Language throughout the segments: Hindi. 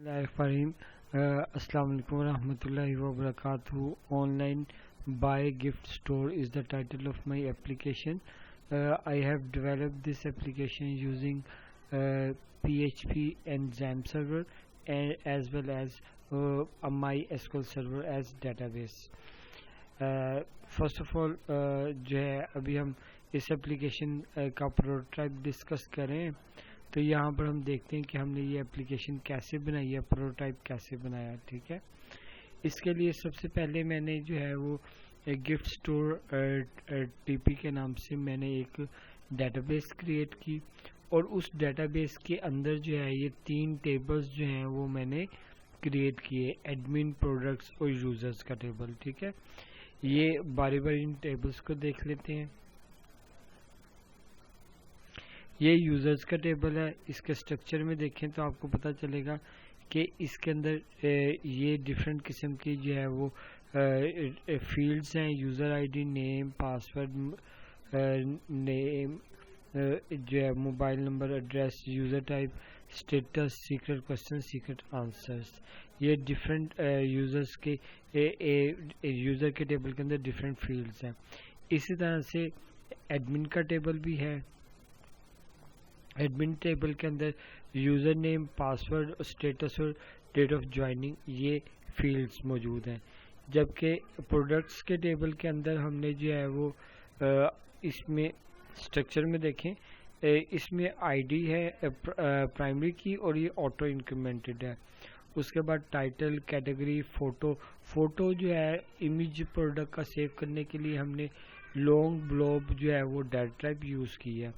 Bismillahirrahmanirrahim. Assalamu alaikum warahmatullahi wabarakatuh. Online buy gift store is the title of my application. I have developed this application using PHP and XAMPP server and as well as a MySQL server as database. First of all जो है अभी हम इस एप्लीकेशन का प्रोटोटाइप डिस्कस करें तो यहाँ पर हम देखते हैं कि हमने ये एप्लीकेशन कैसे बनाई है, प्रोटोटाइप कैसे बनाया। ठीक है, इसके लिए सबसे पहले मैंने जो है वो गिफ्ट स्टोर टीपी के नाम से मैंने एक डेटाबेस क्रिएट की और उस डेटाबेस के अंदर जो है ये 3 टेबल्स जो हैं वो मैंने क्रिएट किए, एडमिन, प्रोडक्ट्स और यूज़र्स का टेबल। ठीक है, ये बारी बारी इन टेबल्स को देख लेते हैं। ये यूज़र्स का टेबल है। इसके स्ट्रक्चर में देखें तो आपको पता चलेगा कि इसके अंदर ये डिफरेंट किस्म की जो है वो फील्ड्स हैं, user ID, name, password, name जो है, mobile number, address, user type, status, secret question, secret answers. ये डिफरेंट यूज़र्स के यूज़र के टेबल के अंदर डिफरेंट फील्ड्स हैं। इसी तरह से एडमिन का टेबल भी है। एडमिन टेबल के अंदर यूज़र नेम, पासवर्ड, स्टेटस और डेट ऑफ ज्वाइनिंग ये फील्ड्स मौजूद हैं। जबकि प्रोडक्ट्स के टेबल के अंदर हमने जो है वो इसमें स्ट्रक्चर में देखें, इसमें आईडी है प्राइमरी की और ये ऑटो इंक्रीमेंटेड है। उसके बाद टाइटल, कैटेगरी, फ़ोटो जो है इमेज प्रोडक्ट का सेव करने के लिए हमने लॉन्ग ब्लॉब जो है वो डाटा टाइप यूज़ की है।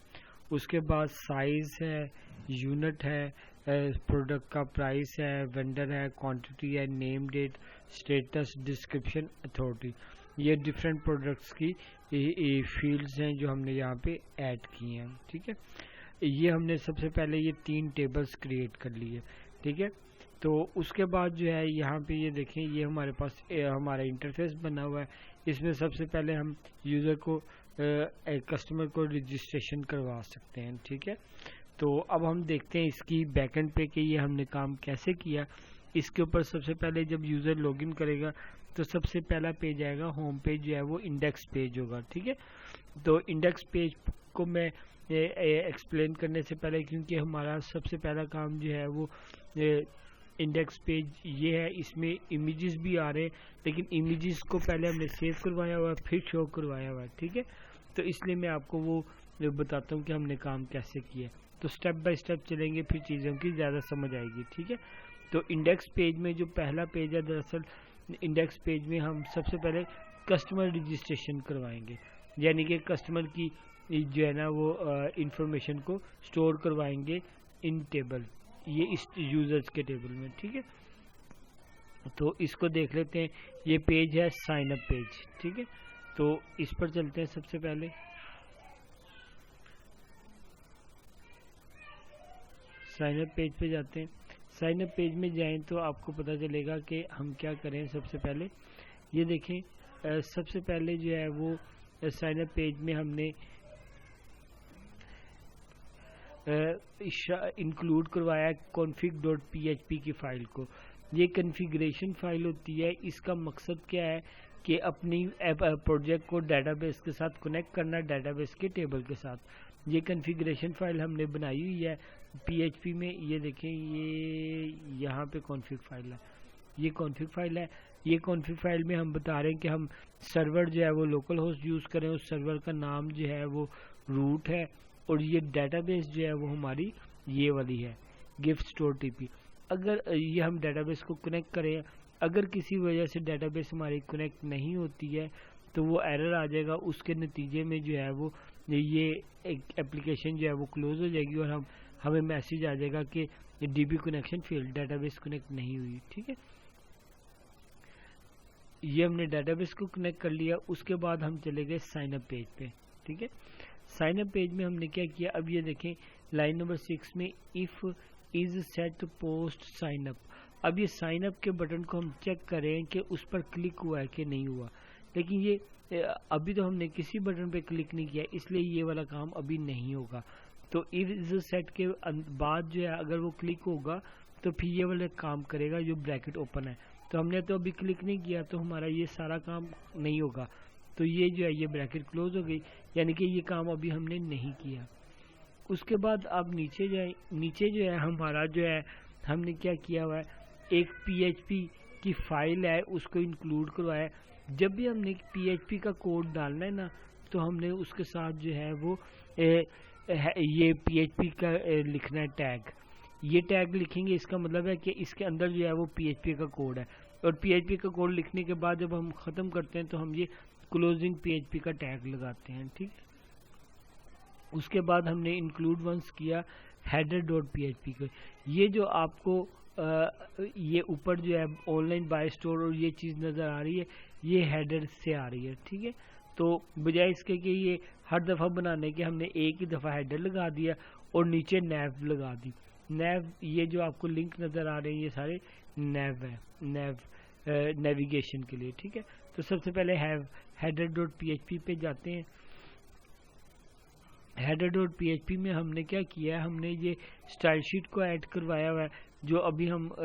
उसके बाद साइज़ है, यूनिट है, प्रोडक्ट का प्राइस है, वेंडर है, क्वांटिटी है, name, date, status, description, authority. ये डिफरेंट प्रोडक्ट्स की फील्ड्स हैं जो हमने यहाँ पे ऐड की हैं। ठीक है, ये हमने सबसे पहले ये 3 टेबल्स क्रिएट कर लिए। ठीक है, तो उसके बाद जो है यहाँ पे ये देखें, ये हमारे पास हमारा इंटरफेस बना हुआ है। इसमें सबसे पहले हम यूज़र को कस्टमर को रजिस्ट्रेशन करवा सकते हैं। ठीक है, तो अब हम देखते हैं इसकी बैकएंड पे कि ये हमने काम कैसे किया। इसके ऊपर सबसे पहले जब यूज़र लॉगिन करेगा तो सबसे पहला पेज आएगा, होम पेज जो है वो इंडेक्स पेज होगा। ठीक है, तो इंडेक्स पेज को मैं एक्सप्लेन करने से पहले, क्योंकि हमारा सबसे पहला काम जो है वो इंडेक्स पेज ये है, इसमें इमेजेस भी आ रहे हैं, लेकिन इमेजेस को पहले हमने सेव करवाया हुआ है, फिर शो करवाया हुआ है। ठीक है, तो इसलिए मैं आपको वो बताता हूँ कि हमने काम कैसे किया। तो स्टेप बाय स्टेप चलेंगे, फिर चीज़ों की ज़्यादा समझ आएगी। ठीक है, तो इंडेक्स पेज में जो पहला पेज है, दरअसल इंडेक्स पेज में हम सबसे पहले कस्टमर रजिस्ट्रेशन करवाएंगे, यानी कि कस्टमर की जो है ना वो इंफॉर्मेशन को स्टोर करवाएंगे इन टेबल, ये इस यूज़र्स के टेबल में। ठीक है, तो इसको देख लेते हैं। ये पेज है साइन अप पेज। ठीक है, तो इस पर चलते हैं। सबसे पहले साइन अप पेज पे जाते हैं। साइन अप पेज में जाएं तो आपको पता चलेगा कि हम क्या करें। सबसे पहले ये देखें, सबसे पहले जो है वो साइन अप पेज में हमने इंक्लूड करवाया config.php की फ़ाइल को। ये कॉन्फ़िगरेशन फ़ाइल होती है। इसका मकसद क्या है कि अपनी प्रोजेक्ट को डेटाबेस के साथ कनेक्ट करना, डेटाबेस के टेबल के साथ। ये कॉन्फ़िगरेशन फ़ाइल हमने बनाई हुई है PHP में। ये देखें, ये यहाँ पे कॉन्फ़िग फ़ाइल है, ये कॉन्फ़िग फ़ाइल है। ये कॉन्फ़िग फ़ाइल में हम बता रहे हैं कि हम सर्वर जो है वो लोकल होस्ट यूज़ करें, उस सर्वर का नाम जो है वो रूट है, और ये डेटाबेस जो है वो हमारी ये वाली है, गिफ्ट स्टोर टीपी। अगर ये हम डेटाबेस को कनेक्ट करें, अगर किसी वजह से डेटाबेस हमारी कनेक्ट नहीं होती है तो वो एरर आ जाएगा। उसके नतीजे में जो है वो ये एक एप्लीकेशन जो है वो क्लोज हो जाएगी और हमें मैसेज आ जाएगा कि DB connection failed, database connect नहीं हुई। ठीक है, ये हमने डेटाबेस को कनेक्ट कर लिया। उसके बाद हम चले गए साइन अप पेज पे। ठीक है, साइन अप पेज में हमने क्या किया, अब ये देखें लाइन नंबर 6 में if isset post sign up. अब ये साइन अप के बटन को हम चेक करें कि उस पर क्लिक हुआ है कि नहीं हुआ, लेकिन ये अभी तो हमने किसी बटन पे क्लिक नहीं किया, इसलिए ये वाला काम अभी नहीं होगा। तो इफ सेट के बाद जो है अगर वो क्लिक होगा तो फिर ये वाला काम करेगा जो ब्रैकेट ओपन है। तो हमने तो अभी क्लिक नहीं किया तो हमारा ये सारा काम नहीं होगा, तो ये जो है ये ब्रैकेट क्लोज हो गई, यानी कि ये काम अभी हमने नहीं किया। उसके बाद अब नीचे जाए, नीचे जो है हमारा जो है हमने क्या किया हुआ है, एक PHP की फाइल है उसको इंक्लूड करवाया। जब भी हमने PHP का कोड डालना है ना, तो हमने उसके साथ जो है वो ये PHP का लिखना है टैग। ये टैग लिखेंगे, इसका मतलब है कि इसके अंदर जो है वो PHP का कोड है, और PHP का कोड लिखने के बाद जब हम ख़त्म करते हैं तो हम ये क्लोजिंग PHP का टैग लगाते हैं, ठीक है। उसके बाद हमने इंक्लूड वंस किया header.php को। ये जो आपको ये ऊपर जो है ऑनलाइन बाय स्टोर और ये चीज़ नज़र आ रही है, ये हेडर से आ रही है, ठीक है। तो बजाय इसके कि ये हर दफ़ा बनाने के हमने एक ही दफ़ा हेडर लगा दिया और नीचे नैव लगा दी। नैव, ये जो आपको लिंक नज़र आ रहे हैं ये सारे नैव है, नेविगेशन के लिए, ठीक है। तो सबसे पहले header.php पे जाते हैं। header.php में हमने क्या किया है, हमने ये स्टाइल शीट को ऐड करवाया हुआ है, जो अभी हम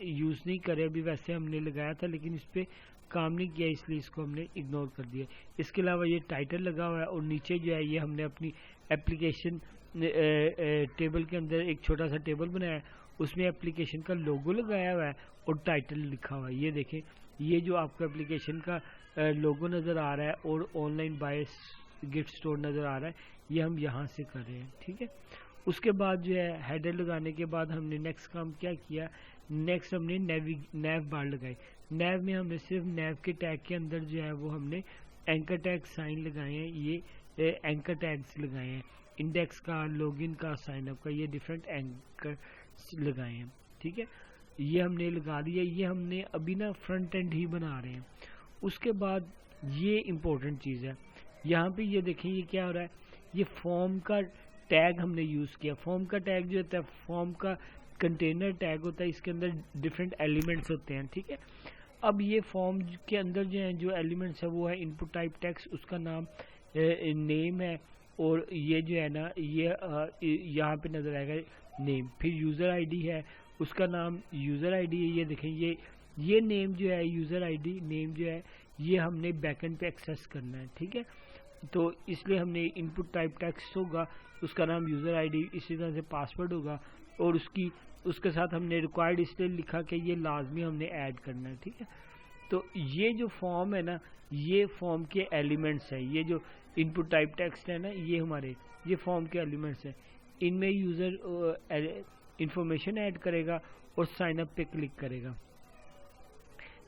यूज़ नहीं कर रहे। अभी वैसे हमने लगाया था लेकिन इस पर काम नहीं किया, इसलिए इसको हमने इग्नोर कर दिया। इसके अलावा ये टाइटल लगा हुआ है और नीचे जो है ये हमने अपनी एप्लीकेशन टेबल के अंदर एक छोटा सा टेबल बनाया है, उसमें एप्लीकेशन का लोगो लगाया हुआ है और टाइटल लिखा हुआ है। ये देखें, ये जो आपको एप्लीकेशन का लोगो नज़र आ रहा है और ऑनलाइन बाय गिफ्ट स्टोर नज़र आ रहा है, ये हम यहाँ से कर रहे हैं, ठीक है। उसके बाद जो है हेडर लगाने के बाद हमने नेक्स्ट काम क्या किया, नेक्स्ट हमने नैव बार लगाई। नैव में हमने सिर्फ नैव के टैग के अंदर जो है वो हमने एंकर टैग साइन लगाए हैं, ये एंकर टैग्स लगाए हैं। इंडेक्स का, लॉगिन का, साइनअप का, ये डिफरेंट एंकर लगाए हैं, ठीक है। ये हमने लगा दिया। ये हमने अभी ना फ्रंट एंड ही बना रहे हैं। उसके बाद ये इम्पोर्टेंट चीज़ है, यहाँ पे ये देखें ये क्या हो रहा है, ये फॉर्म का टैग हमने यूज़ किया। फॉर्म का टैग जो होता है, फॉर्म का कंटेनर टैग होता है, इसके अंदर डिफरेंट एलिमेंट्स होते हैं, ठीक है। अब ये फॉर्म के अंदर जो है जो एलिमेंट्स है वो है इनपुट टाइप टेक्स्ट, उसका नाम नेम है, और ये जो है ना ये यहाँ पे नज़र आएगा नेम। फिर यूज़र आईडी है, उसका नाम यूज़र आईडी है। ये देखें ये नेम जो है, यूज़र आईडी नेम जो है, ये हमने बैकएंड पे एक्सेस करना है, ठीक है। तो इसलिए हमने इनपुट टाइप टेक्स्ट होगा, उसका नाम यूज़र आईडी, इसी तरह से पासवर्ड होगा, और उसके साथ हमने रिक्वायर्ड इसलिए लिखा कि ये लाजमी हमने ऐड करना है, ठीक है। तो ये जो फॉर्म है ना, ये फॉर्म के एलिमेंट्स हैं। ये जो इनपुट टाइप टेक्स्ट है ना, ये हमारे ये फॉर्म के एलिमेंट्स हैं। इनमें यूज़र इंफॉर्मेशन ऐड करेगा और साइन अप पे क्लिक करेगा।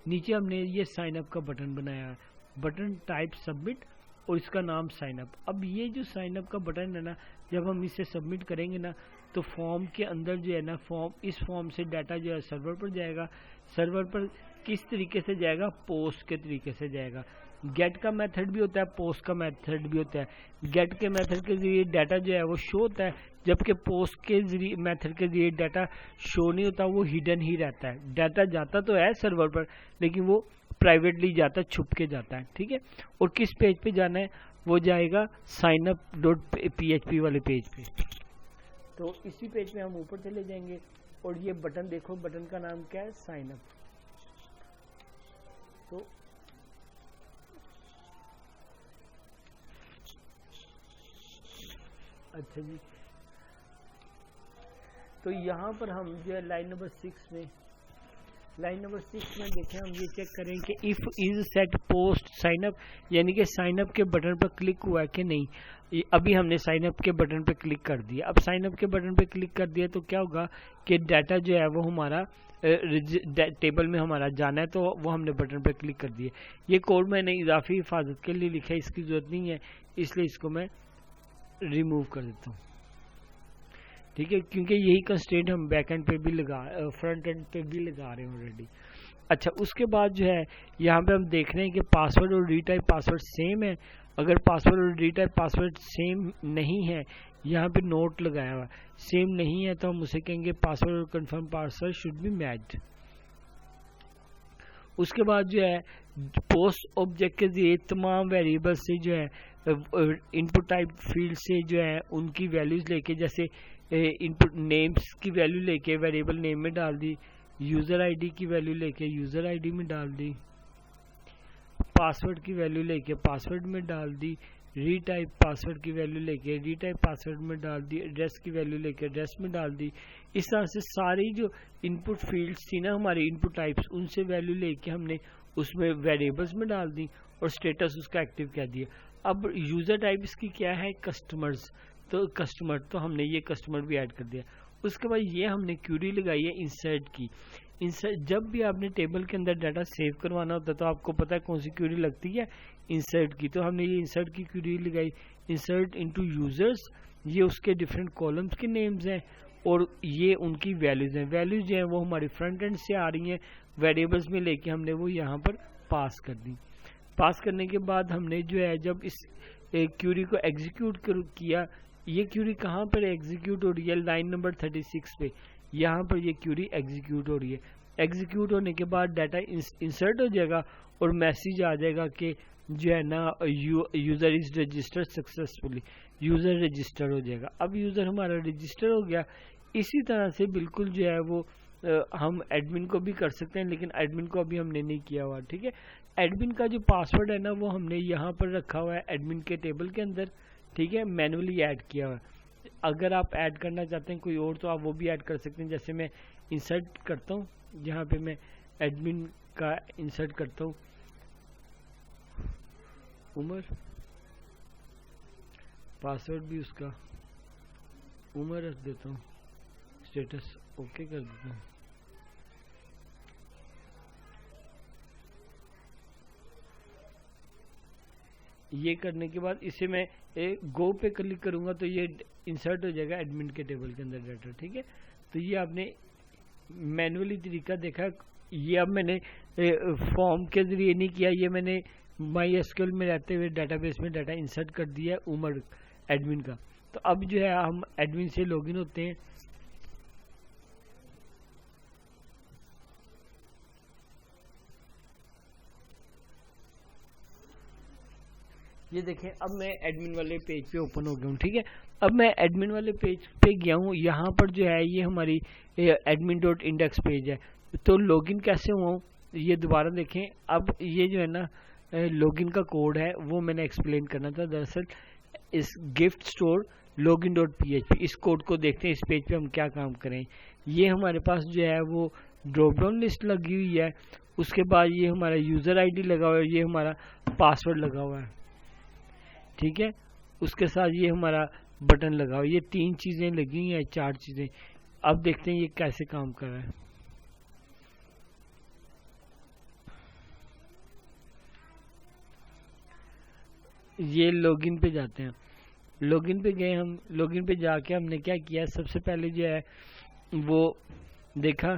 नीचे हमने ये साइन अप का बटन बनाया है, बटन टाइप सबमिट और इसका नाम साइन अप। अब ये जो साइन अप का बटन है ना, जब हम इसे सबमिट करेंगे ना, तो फॉर्म के अंदर जो है ना, इस फॉर्म से डाटा जो है सर्वर पर जाएगा। सर्वर पर किस तरीके से जाएगा, पोस्ट के तरीके से जाएगा। गेट का मेथड भी होता है, पोस्ट का मेथड भी होता है। गेट के मेथड के जरिए डाटा जो है वो शो होता है, जबकि पोस्ट के जरिए मेथड के जरिए डाटा शो नहीं होता, वो हिडन ही रहता है। डाटा जाता तो है सर्वर पर, लेकिन वो प्राइवेटली जाता है, छुप के जाता है, ठीक है। और किस पेज पे जाना है, वो जाएगा signup.php वाले पेज पे। तो इसी पेज पे हम ऊपर चले जाएंगे और ये बटन देखो, बटन का नाम क्या है, साइन अप। तो अच्छा जी, तो यहाँ पर हम जो है लाइन नंबर 6 में देखें, हम ये चेक करें कि if isset post sign up, यानी कि साइन अप के बटन पर क्लिक हुआ कि नहीं। अभी हमने साइन अप के बटन पर क्लिक कर दिया। अब साइन अप के बटन पर क्लिक कर दिया तो क्या होगा कि डाटा जो है वो हमारा टेबल में हमारा जाना है, तो वो हमने बटन पर क्लिक कर दिया। ये कोड मैंने इजाफी हिफाजत के लिए लिखा है, इसकी ज़रूरत नहीं है, इसलिए इसको मैं रिमूव कर देता हूँ, ठीक है, क्योंकि यही कंस्ट्रेंट हम बैक एंड पे भी फ्रंट एंड पे भी लगा रहे हैं ऑलरेडी। अच्छा, उसके बाद जो है यहाँ पे हम देख रहे हैं कि पासवर्ड और रीटाइप पासवर्ड सेम है। अगर पासवर्ड और रीटाइप पासवर्ड सेम नहीं है, यहाँ पे नोट लगाया हुआ सेम नहीं है, तो हम उसे कहेंगे पासवर्ड और confirm password should be matched. उसके बाद जो है पोस्ट ऑब्जेक्ट के जरिए तमाम वेरिएबल से जो है इनपुट टाइप फील्ड से जो है उनकी वैल्यूज लेके, जैसे इनपुट नेम्स की वैल्यू लेके वेरिएबल नेम में डाल दी, यूज़र आईडी की वैल्यू लेके यूज़र आईडी में डाल दी, पासवर्ड की वैल्यू लेके पासवर्ड में डाल दी, रीटाइप पासवर्ड की वैल्यू लेके रीटाइप पासवर्ड में डाल दी, एड्रेस की वैल्यू लेके एड्रेस में डाल दी। इस तरह से सारी जो इनपुट फील्ड्स थी ना हमारी इनपुट टाइप्स, उनसे वैल्यू लेके हमने उसमें वेरिएबल्स में डाल दी और स्टेटस उसका एक्टिव कह दिया। अब यूज़र टाइप इसकी क्या है, कस्टमर्स, तो कस्टमर, तो हमने ये कस्टमर भी ऐड कर दिया। उसके बाद ये हमने क्यूरी लगाई है इंसर्ट की। इंसर्ट, जब भी आपने टेबल के अंदर डाटा सेव करवाना होता है तो आपको पता है कौन सी क्यूरी लगती है, इंसर्ट की। तो हमने ये इंसर्ट की क्यूरी लगाई, इंसर्ट इनटू यूजर्स, ये उसके डिफरेंट कॉलम्स के नेम्स हैं और ये उनकी वैल्यूज हैं। वैल्यूज जो है वो हमारी फ्रंट एंड से आ रही हैं, वेरिएबल्स में लेके हमने वो यहाँ पर पास कर दी। पास करने के बाद हमने जो है जब इस क्यूरी को एग्जीक्यूट किया, ये क्यूरी कहाँ पर एग्जीक्यूट हो रही है, लाइन नंबर 36 पे यहाँ पर ये क्यूरी एग्जीक्यूट हो रही है। एग्जीक्यूट होने के बाद डाटा इंसर्ट हो जाएगा और मैसेज आ जाएगा कि जो है ना user is registered successfully, user register हो जाएगा। अब यूज़र हमारा रजिस्टर हो गया। इसी तरह से बिल्कुल जो है वो हम एडमिन को भी कर सकते हैं, लेकिन एडमिन को अभी हमने नहीं किया हुआ, ठीक है। एडमिन का जो पासवर्ड है ना वो हमने यहाँ पर रखा हुआ है एडमिन के टेबल के अंदर, ठीक है, मैनुअली ऐड किया हुआ है। अगर आप ऐड करना चाहते हैं कोई और तो आप वो भी ऐड कर सकते हैं। जैसे मैं इंसर्ट करता हूँ, जहाँ पे मैं एडमिन का इंसर्ट करता हूँ उमर, पासवर्ड भी उसका उमर रख देता हूँ, स्टेटस ओके कर देता हूँ। ये करने के बाद इसे मैं गो पे क्लिक करूंगा तो ये इंसर्ट हो जाएगा एडमिन के टेबल के अंदर डाटा, ठीक है। तो ये आपने मैनुअली तरीका देखा। ये अब मैंने फॉर्म के जरिए नहीं किया, ये मैंने माई एसक्यूएल में रहते हुए डाटाबेस में डाटा इंसर्ट कर दिया उमर एडमिन का। तो अब जो है हम एडमिन से लॉगिन होते हैं। ये देखें अब मैं एडमिन वाले पेज पे ओपन हो गया हूँ, ठीक है। अब मैं एडमिन वाले पेज पे गया हूँ, यहाँ पर जो है ये हमारी admin.index पेज है। तो लॉगिन कैसे हुआ हूँ ये दोबारा देखें। अब ये जो है ना लॉगिन का कोड है वो मैंने एक्सप्लेन करना था। दरअसल इस गिफ्ट स्टोर login.php, इस कोड को देखते हैं इस पेज पे हम क्या काम करें। ये हमारे पास जो है वो ड्रॉप डाउन लिस्ट लगी हुई है, उसके बाद ये हमारा यूज़र आईडी लगा हुआ है, ये हमारा पासवर्ड लगा हुआ है, ठीक है। उसके साथ ये हमारा बटन लगा हुआ है। ये 3 चीज़ें लगी हुई हैं, 4 चीज़ें। अब देखते हैं ये कैसे काम कर रहा है। ये लॉगिन पे जाते हैं। लॉगिन पे गए हम, लॉगिन पे जाके हमने क्या किया, सबसे पहले जो है वो देखा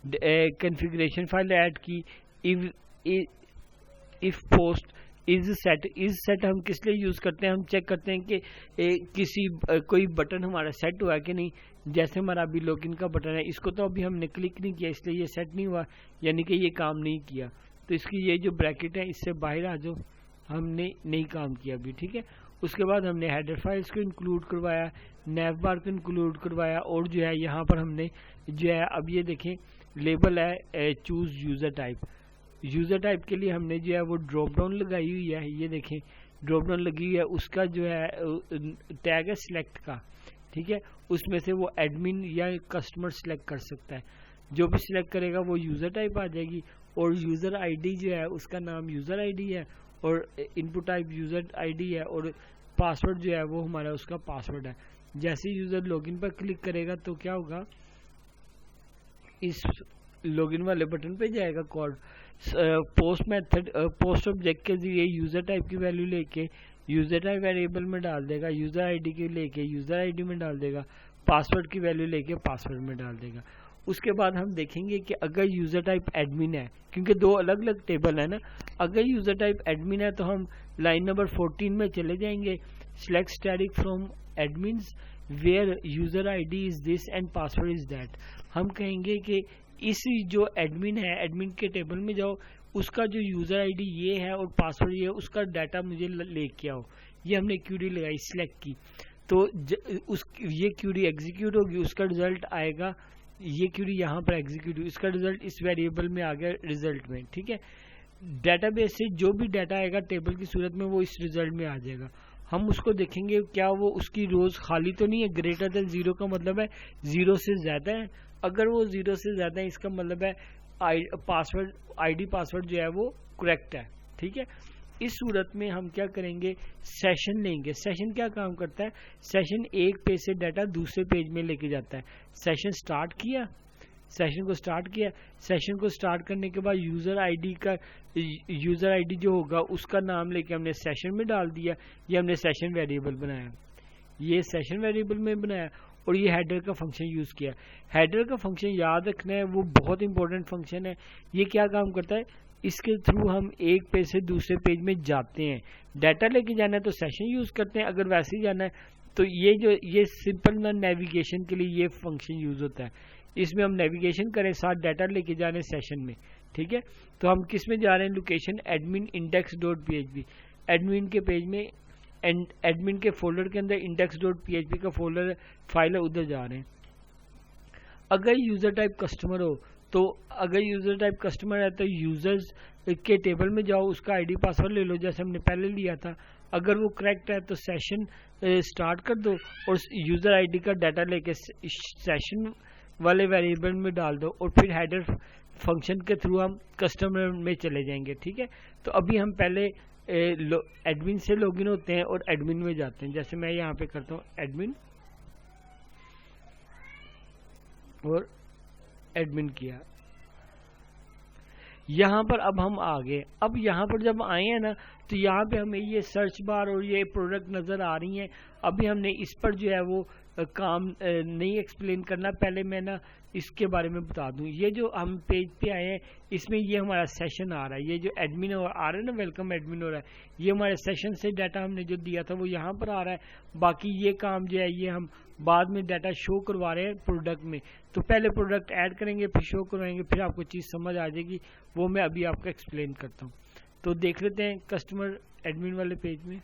कॉन्फ़िगरेशन फाइल ऐड की। इफ पोस्ट इज सेट हम किस लिए यूज़ करते हैं, हम चेक करते हैं कि कोई बटन हमारा सेट हुआ है कि नहीं। जैसे हमारा अभी लॉगिन का बटन है, इसको तो अभी हमने क्लिक नहीं किया इसलिए ये सेट नहीं हुआ, यानी कि ये काम नहीं किया। तो इसकी ये जो ब्रैकेट है इससे बाहर आ जाओ, हमने नहीं काम किया अभी, ठीक है। उसके बाद हमने हेडर फाइल्स को इंक्लूड करवाया, नैव बार को इंक्लूड करवाया और जो है यहाँ पर हमने जो है अब ये देखें लेबल है choose user type. User type के लिए हमने जो है वो ड्रॉप डाउन लगाई हुई है, ये देखें ड्रॉप डाउन लगी हुई है। उसका जो है टैग है सिलेक्ट का, ठीक है। उसमें से वो एडमिन या कस्टमर सिलेक्ट कर सकता है। जो भी सिलेक्ट करेगा वो यूज़र टाइप आ जाएगी और यूज़र आईडी जो है उसका नाम यूज़र आईडी है और इनपुट टाइप यूज़र आईडी है और पासवर्ड जो है वो हमारा उसका पासवर्ड है। जैसे यूज़र लॉगिन पर क्लिक करेगा तो क्या होगा, इस लॉगिन वाले बटन पे जाएगा call post method post object के जरिए यूज़र टाइप की वैल्यू लेके यूज़र टाइप वेरिएबल में डाल देगा, यूज़र आईडी के लेके यूज़र आईडी में डाल देगा, पासवर्ड की वैल्यू लेके पासवर्ड में डाल देगा। उसके बाद हम देखेंगे कि अगर यूज़र टाइप एडमिन है, क्योंकि 2 अलग अलग टेबल है ना, अगर यूज़र टाइप एडमिन है तो हम लाइन नंबर 14 में चले जाएंगे, select static from admins where user ID is this and password is that. हम कहेंगे कि इस जो एडमिन है एडमिन के टेबल में जाओ, उसका जो यूज़र आईडी ये है और पासवर्ड ये है, उसका डाटा मुझे लेके आओ। ये हमने क्यूरी लगाई सिलेक्ट की। तो ये क्यूरी एग्जीक्यूट होगी, उसका रिजल्ट आएगा, ये क्यूरी यहाँ पर एग्जीक्यूट हुई, इसका रिजल्ट इस वेरिएबल में आ गया रिजल्ट में, ठीक है। डेटाबेस से जो भी डाटा आएगा टेबल की सूरत में वो इस रिजल्ट में आ जाएगा। हम उसको देखेंगे क्या वो उसकी रोज खाली तो नहीं है, ग्रेटर देन 0 का मतलब है 0 से ज्यादा है। अगर वो 0 से ज्यादा है इसका मतलब है पासवर्ड आईडी पासवर्ड जो है वो करेक्ट है, ठीक है। इस सूरत में हम क्या करेंगे, सेशन लेंगे। सेशन क्या काम करता है, सेशन एक पेज से डाटा दूसरे पेज में लेके जाता है। सेशन स्टार्ट किया, सेशन को स्टार्ट किया, सेशन को स्टार्ट करने के बाद यूजर आईडी जो होगा उसका नाम लेके हमने सेशन में डाल दिया, ये हमने सेशन वेरिएबल बनाया, ये सेशन वेरिएबल में बनाया, और ये हेडर का फंक्शन यूज किया। हेडर का फंक्शन याद रखना है, वो बहुत इंपॉर्टेंट फंक्शन है। ये क्या काम करता है, इसके थ्रू हम एक पेज से दूसरे पेज में जाते हैं। डाटा लेके जाना है तो सेशन यूज करते हैं, अगर वैसे ही जाना है तो ये सिंपल ना नेविगेशन के लिए ये फंक्शन यूज होता है। इसमें हम नेविगेशन करें, साथ डाटा लेके जा रहे हैं सेशन में, ठीक है। तो हम किस में जा रहे हैं, लोकेशन admin index.php, एडमिन के पेज में, एडमिन के फोल्डर के अंदर index.php का फोल्डर फाइल है, उधर जा रहे हैं। अगर यूजर टाइप कस्टमर हो तो अगर यूजर टाइप कस्टमर है तो यूजर्स के टेबल में जाओ, उसका आईडी पासवर्ड ले लो जैसे हमने पहले लिया था। अगर वो करेक्ट है तो सेशन स्टार्ट कर दो और यूजर आईडी का डाटा लेके सेशन वाले वेरिएबल में डाल दो, और फिर हेडर फंक्शन के थ्रू हम कस्टमर में चले जाएंगे, ठीक है। तो अभी हम पहले एडमिन से लॉगिन होते हैं और एडमिन में जाते हैं। जैसे मैं यहाँ पे करता हूँ एडमिन और एडमिन किया, यहाँ पर अब हम आ गए। अब यहाँ पर जब आए हैं ना तो यहाँ पे हमें ये सर्च बार और ये प्रोडक्ट नज़र आ रही हैं। अभी हमने इस पर जो है वो काम नहीं एक्सप्लेन करना, पहले मैं ना इसके बारे में बता दूं। ये जो हम पेज पे आए हैं इसमें ये हमारा सेशन आ रहा है, ये जो एडमिन आ रहा है ना, वेलकम एडमिन हो रहा है, ये हमारे सेशन से डाटा हमने जो दिया था वो यहाँ पर आ रहा है। बाकी ये काम जो है ये हम बाद में डाटा शो करवा रहे हैं प्रोडक्ट में। तो पहले प्रोडक्ट ऐड करेंगे फिर शो करवाएंगे, फिर आपको चीज़ समझ आ जाएगी, वो मैं अभी आपको एक्सप्लेन करता हूँ। तो देख लेते हैं कस्टमर एडमिन वाले पेज में।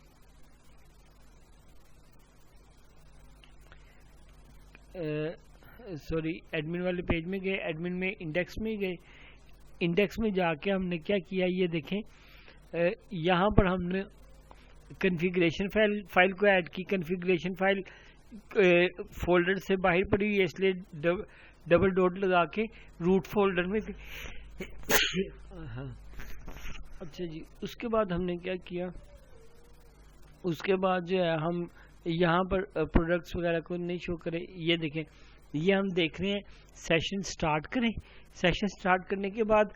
सॉरी एडमिन वाले पेज में गए, एडमिन में इंडेक्स में गए। इंडेक्स में जाके हमने क्या किया ये देखें, यहाँ पर हमने कॉन्फ़िगरेशन फाइल को ऐड की। कॉन्फ़िगरेशन फाइल फोल्डर से बाहर पड़ी हुई है इसलिए डबल डॉट लगा के रूट फोल्डर में हाँ अच्छा जी। उसके बाद हमने क्या किया, उसके बाद जो है हम यहाँ पर प्रोडक्ट्स वगैरह को नहीं शो करें। ये देखें, ये हम देख रहे हैं सेशन स्टार्ट करें। सेशन स्टार्ट करने के बाद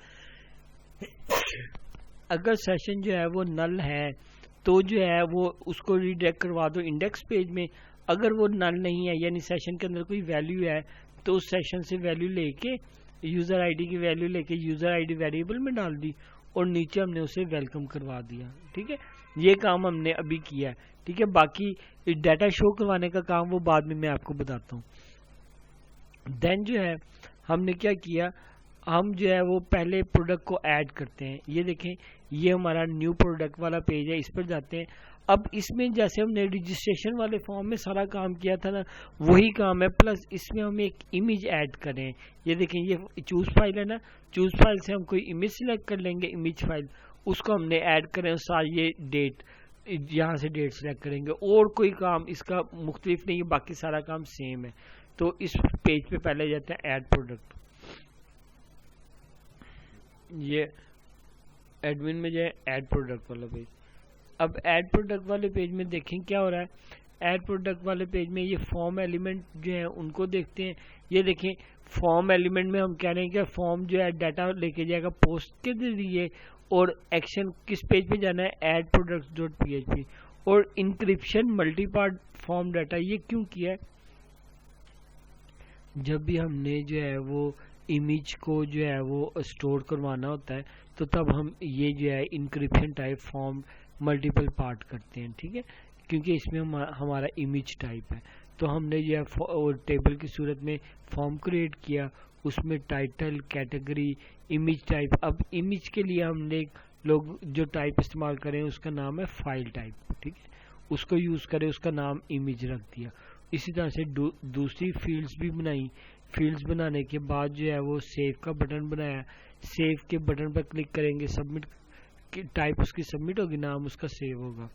अगर सेशन जो है वो नल है तो जो है वो उसको रीडायरेक्ट करवा दो इंडेक्स पेज में। अगर वो नल नहीं है यानी सेशन के अंदर कोई वैल्यू है तो उस सेशन से वैल्यू लेके यूज़र आईडी की वैल्यू लेके यूज़र आईडी वेरिएबल में डाल दी और नीचे हमने उसे वेलकम करवा दिया, ठीक है। ये काम हमने अभी किया है, ठीक है। बाकी डाटा शो करवाने का काम वो बाद में मैं आपको बताता हूँ। देन जो है हमने क्या किया, हम जो है वो पहले प्रोडक्ट को ऐड करते हैं। ये देखें, ये हमारा न्यू प्रोडक्ट वाला पेज है, इस पर जाते हैं। अब इसमें जैसे हमने रजिस्ट्रेशन वाले फॉर्म में सारा काम किया था ना, वही काम है, प्लस इसमें हम एक इमेज ऐड करें। ये देखें, ये चूज फाइल है ना, चूज फाइल से हम कोई इमेज सिलेक्ट कर लेंगे, इमेज फाइल, उसको हमने ऐड करें। सारी ये डेट, यहाँ से डेट सिलेक्ट करेंगे, और कोई काम इसका मुख्तलिफ नहीं है, बाकी सारा काम सेम है। तो इस पेज पे पहले जाते हैं ऐड प्रोडक्ट। ये एडमिन में जाए ऐड प्रोडक्ट वाला पेज। अब ऐड प्रोडक्ट वाले पेज में देखें क्या हो रहा है। ऐड प्रोडक्ट वाले पेज में ये फॉर्म एलिमेंट जो है उनको देखते हैं। ये देखें, फॉर्म एलिमेंट में हम कह रहे हैं कि फॉर्म जो है डाटा लेके जाएगा पोस्ट के जरिए, और एक्शन किस पेज पे जाना है, ऐड प्रोडक्ट्स डॉट php। और encryption multi part form data, ये क्यों किया है, जब भी हमने जो है वो इमेज को जो है वो स्टोर करवाना होता है तो तब हम ये जो है encryption type form multiple part करते हैं, ठीक है। क्योंकि इसमें हमारा इमेज टाइप है, तो हमने जो है टेबल की सूरत में फॉर्म क्रिएट किया, उसमें टाइटल, कैटेगरी, इमेज टाइप। अब इमेज के लिए हमने लोग जो टाइप इस्तेमाल करें उसका नाम है फाइल टाइप, ठीक है। उसको यूज़ करें, उसका नाम इमेज रख दिया। इसी तरह से दूसरी फील्ड्स भी बनाई। फील्ड्स बनाने के बाद जो है वो सेव का बटन बनाया। सेव के बटन पर क्लिक करेंगे, सबमिट की टाइप उसकी सबमिट होगी, नाम उसका सेव होगा।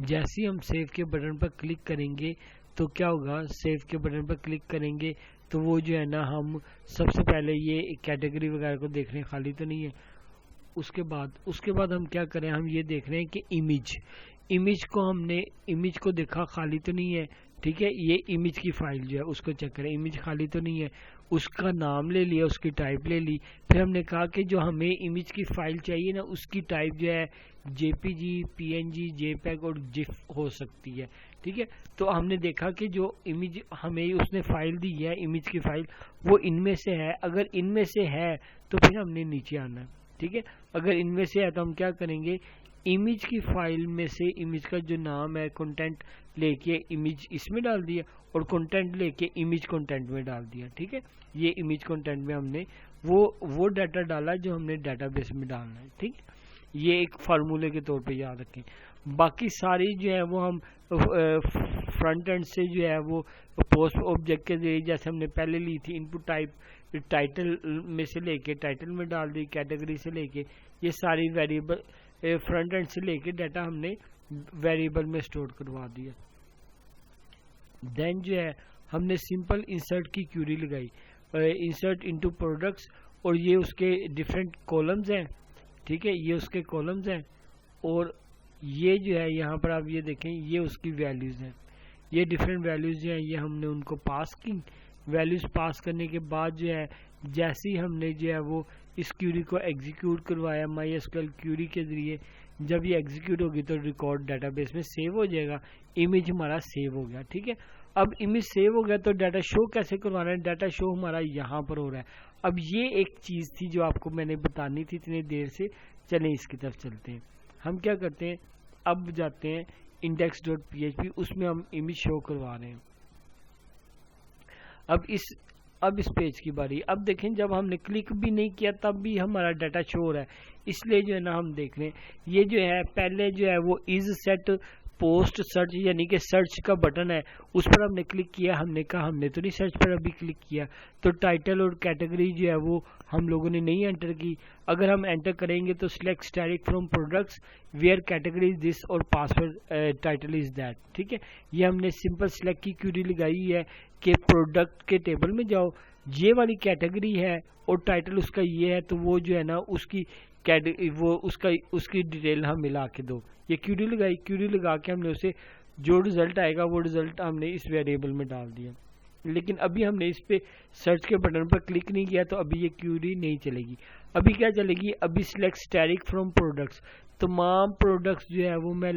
जैसे ही हम सेव के बटन पर क्लिक करेंगे तो क्या होगा, सेव के बटन पर क्लिक करेंगे तो वो जो है ना, हम सबसे पहले ये कैटेगरी वगैरह को देख रहे हैं खाली तो नहीं है। उसके बाद हम क्या करें, हम ये देख रहे हैं कि इमेज को हमने इमेज को देखा खाली तो नहीं है, ठीक है। ये इमेज की फाइल जो है उसको चेक करें, इमेज खाली तो नहीं है। उसका नाम ले लिया, उसकी टाइप ले ली। फिर हमने कहा कि जो हमें इमेज की फाइल चाहिए ना, उसकी टाइप जो है जेपीजी, पीएनजी, जेपैग और जिफ हो सकती है, ठीक है। तो हमने देखा कि जो इमेज हमें उसने फाइल दी है, इमेज की फाइल, वो इनमें से है। अगर इनमें से है तो फिर हमने नीचे आना है, ठीक है। अगर इनमें से है तो हम क्या करेंगे, इमेज की फाइल में से इमेज का जो नाम है कंटेंट लेके इमेज इसमें डाल दिया और कंटेंट लेके इमेज कंटेंट में डाल दिया, ठीक है। ये इमेज कंटेंट में हमने वो डाटा डाला जो हमने डाटाबेस में डालना है, ठीक है। ये एक फार्मूले के तौर पे याद रखें। बाकी सारी जो है वो हम फ्रंट एंड से जो है वो पोस्ट ऑब्जेक्ट के जरिए, जैसे हमने पहले ली थी इनपुट टाइप, टाइटल में से लेके टाइटल में डाल दी, कैटेगरी से लेके ये सारी वेरिएबल फ्रंट एंड से लेके डाटा हमने वेरिएबल में स्टोर करवा दिया। देन जो है हमने सिंपल इंसर्ट की क्यूरी लगाई, इंसर्ट इनटू प्रोडक्ट्स, और ये उसके डिफरेंट कॉलम्स हैं, ठीक है। ये उसके कॉलम्स हैं और ये जो है यहाँ पर आप ये देखें, ये उसकी वैल्यूज़ हैं। ये डिफरेंट वैल्यूज़ जो हैं ये हमने उनको पास की। वैल्यूज़ पास करने के बाद जो है, जैसे ही हमने जो है वो इस क्यूरी को एग्जीक्यूट करवाया MySQL क्यूरी के ज़रिए, जब ये एग्जीक्यूट होगी तो रिकॉर्ड डाटाबेस में सेव हो जाएगा। इमेज हमारा सेव हो गया, ठीक है। अब इमेज सेव हो गया तो डाटा शो कैसे करवाना है, डाटा शो हमारा यहाँ पर हो रहा है। अब ये एक चीज़ थी जो आपको मैंने बतानी थी इतनी देर से। चलें इसकी तरफ चलते हैं। हम क्या करते हैं, अब जाते हैं index.php, उसमें हम इमेज शो करवा रहे हैं। अब इस पेज की बारी। अब देखें, जब हमने क्लिक भी नहीं किया तब भी हमारा डाटा शो हो रहा है। इसलिए जो है ना, हम देख रहे हैं ये जो है पहले जो है वो इज सेट पोस्ट सर्च, यानी कि सर्च का बटन है, उस पर हमने क्लिक किया। हमने कहा हमने तो नहीं सर्च पर अभी क्लिक किया, तो टाइटल और कैटेगरी जो है वो हम लोगों ने नहीं एंटर की। अगर हम एंटर करेंगे तो select static from products where category is this और पासवर्ड टाइटल इज दैट, ठीक है। ये हमने सिंपल सिलेक्ट की क्यूरी लगाई है कि प्रोडक्ट के टेबल में जाओ, ये वाली कैटेगरी है और टाइटल उसका ये है, तो वो जो है ना उसकी डिटेल हम मिला के दो। ये क्यूरी लगाई, क्यूरी लगा के हमने उसे जो रिजल्ट आएगा वो रिजल्ट हमने इस वेरिएबल में डाल दिया। लेकिन अभी हमने इस पे सर्च के बटन पर क्लिक नहीं किया तो अभी ये क्यूरी नहीं चलेगी। अभी क्या चलेगी, अभी सिलेक्ट स्टैटिक फ्रॉम प्रोडक्ट्स, तमाम प्रोडक्ट्स जो है वो मैं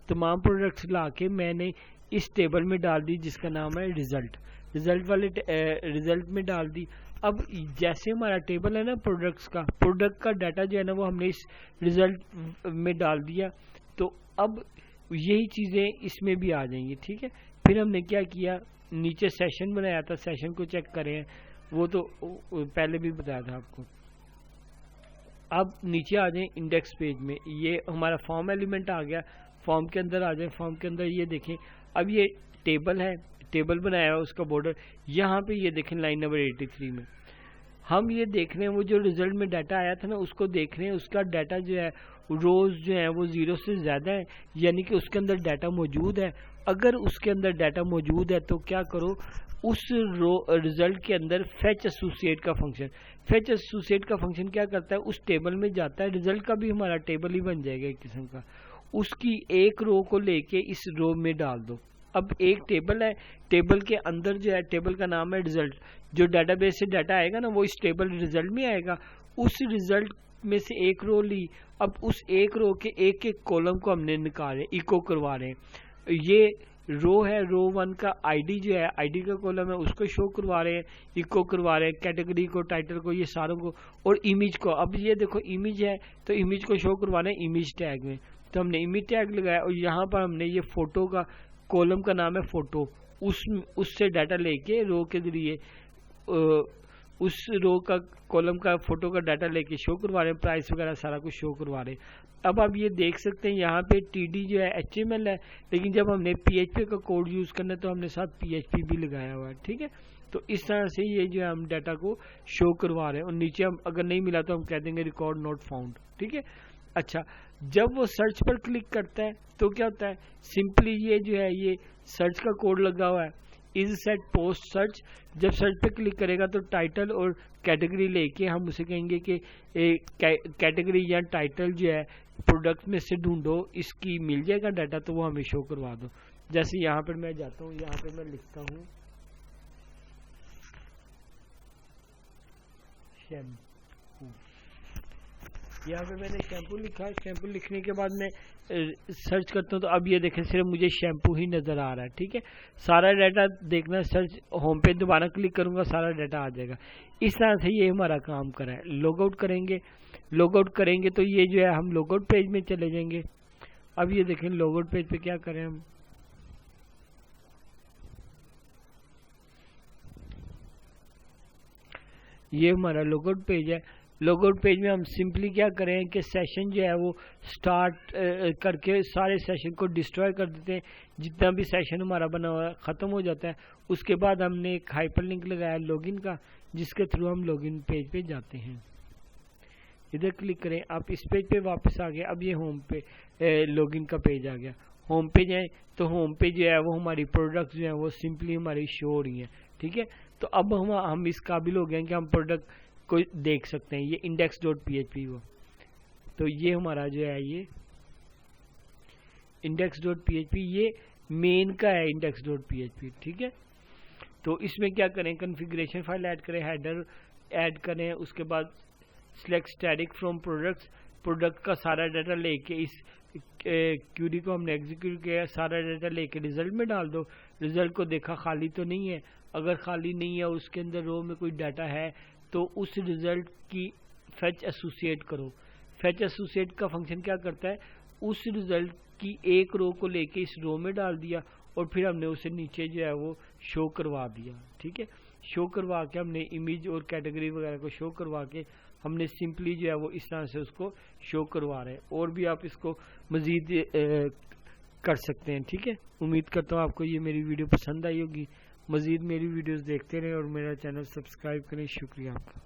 तमाम प्रोडक्ट्स ला के मैंने इस टेबल में डाल दी जिसका नाम है रिजल्ट वाले रिजल्ट में डाल दी। अब जैसे हमारा टेबल है ना प्रोडक्ट का डाटा जो है ना वो हमने इस रिजल्ट में डाल दिया, तो अब यही चीज़ें इसमें भी आ जाएंगी, ठीक है। फिर हमने क्या किया, नीचे सेशन बनाया था, सेशन को चेक करें, वो तो पहले भी बताया था आपको। अब नीचे आ जाएं इंडेक्स पेज में, ये हमारा फॉर्म एलिमेंट आ गया। फॉर्म के अंदर आ जाए, फॉर्म के अंदर ये देखें, अब ये टेबल है, टेबल बनाया है उसका बॉर्डर, यहाँ पे ये देखें लाइन नंबर 83 में हम ये देख रहे हैं वो जो रिजल्ट में डाटा आया था ना उसको देख रहे हैं, उसका डाटा जो है रोज जो है वो 0 से ज़्यादा है, यानी कि उसके अंदर डाटा मौजूद है। अगर उसके अंदर डाटा मौजूद है तो क्या करो, उस रिजल्ट के अंदर फेच एसोसिएट का फंक्शन क्या करता है, उस टेबल में जाता है, रिजल्ट का भी हमारा टेबल ही बन जाएगा एक किस्म का, उसकी एक रो को लेके इस रो में डाल दो। अब एक टेबल है, टेबल के अंदर जो है टेबल का नाम है रिजल्ट, जो डाटाबेस से डाटा आएगा ना वो इस टेबल रिजल्ट में आएगा। उस रिजल्ट में से एक रो ली, अब उस एक रो के एक एक कॉलम को हमने निकाले, इको करवा रहे हैं। ये रो है, रो 1 का आईडी जो है, आईडी का कॉलम है, उसको शो करवा रहे हैं, इको करवा रहे हैं, कैटेगरी को, टाइटल को, ये सारों को, और इमेज को। अब ये देखो इमेज है तो इमेज को शो करवा रहे हैं इमेज टैग में, तो हमने इमेज टैग लगाया और यहाँ पर हमने ये फोटो का कॉलम का नाम है फोटो, उससे डाटा लेके रो के जरिए उस रो का कॉलम का फोटो का डाटा लेके शो करवा रहे हैं, प्राइस वगैरह सारा कुछ शो करवा रहे हैं। अब आप ये देख सकते हैं यहाँ पे TD जो है HTML है, लेकिन जब हमने PHP का कोड यूज़ करना है तो हमने साथ PHP भी लगाया हुआ है, ठीक है। तो इस तरह से ये जो है हम डाटा को शो करवा रहे हैं, और नीचे हम अगर नहीं मिला तो हम कह देंगे रिकॉर्ड नॉट फाउंड, ठीक है। अच्छा, जब वो सर्च पर क्लिक करता है तो क्या होता है, सिंपली ये जो है ये सर्च का कोड लगा हुआ है, इज सेट पोस्ट सर्च। जब सर्च पे क्लिक करेगा तो टाइटल और कैटेगरी लेके हम उसे कहेंगे कि कैटेगरी या टाइटल जो है प्रोडक्ट में से ढूंढो, इसकी मिल जाएगा डाटा, तो वो हमें शो करवा दो। जैसे यहाँ पर मैं जाता हूँ, यहाँ पे मैं लिखता हूँ शैम्पू, यहाँ पे मैंने शैम्पू लिखा है। शैम्पू लिखने के बाद मैं सर्च करता हूँ तो अब ये देखें सिर्फ मुझे शैम्पू ही नज़र आ रहा है, ठीक है। सारा डाटा देखना, सर्च होम पे दोबारा क्लिक करूँगा सारा डाटा आ जाएगा। इस तरह से ये हमारा काम करा है। लॉग आउट करेंगे, लॉग आउट करेंगे तो ये जो है हम लॉग आउट पेज में चले जाएंगे। अब ये देखें लॉग आउट पेज पे क्या करें हम, ये हमारा लॉग आउट पेज है। लॉग आउट पेज में हम सिंपली क्या करें कि सेशन जो है वो स्टार्ट करके सारे सेशन को डिस्ट्रॉय कर देते हैं। जितना भी सेशन हमारा बना हुआ है ख़त्म हो जाता है। उसके बाद हमने एक हाइपरलिंक लगाया लॉगिन का, जिसके थ्रू हम लॉगिन पेज पे जाते हैं। इधर क्लिक करें, आप इस पेज पे वापस आ गए। अब ये होम पे लॉगिन का पेज आ गया। होम पे जाए तो होम पे जो है वो हमारी प्रोडक्ट जो है वो सिंपली हमारी शो हो रही है, ठीक है। तो अब हम इस काबिल हो गए कि हम प्रोडक्ट को देख सकते हैं। ये index.php हुआ, तो ये हमारा जो है ये index.php ये मेन का है index.php, ठीक है। तो इसमें क्या करें, कॉन्फ़िगरेशन फाइल ऐड करें, हेडर ऐड करें, उसके बाद select static from products, product का सारा डाटा लेके इस क्यूरी को हमने एग्जीक्यूट किया, सारा डाटा लेके रिजल्ट में डाल दो। रिजल्ट को देखा खाली तो नहीं है, अगर खाली नहीं है उसके अंदर रो में कोई डाटा है तो उस रिजल्ट की फेच एसोसिएट करो। फेच एसोसिएट का फंक्शन क्या करता है, उस रिजल्ट की एक रो को लेके इस रो में डाल दिया और फिर हमने उसे नीचे जो है वो शो करवा दिया, ठीक है। शो करवा के हमने इमेज और कैटेगरी वगैरह को शो करवा के हमने सिंपली जो है वो इस तरह से उसको शो करवा रहे हैं। और भी आप इसको मज़ीद कर सकते हैं, ठीक है। उम्मीद करता हूँ आपको ये मेरी वीडियो पसंद आई होगी। मज़ीद मेरी वीडियोस देखते रहें और मेरा चैनल सब्सक्राइब करें। शुक्रिया आपका।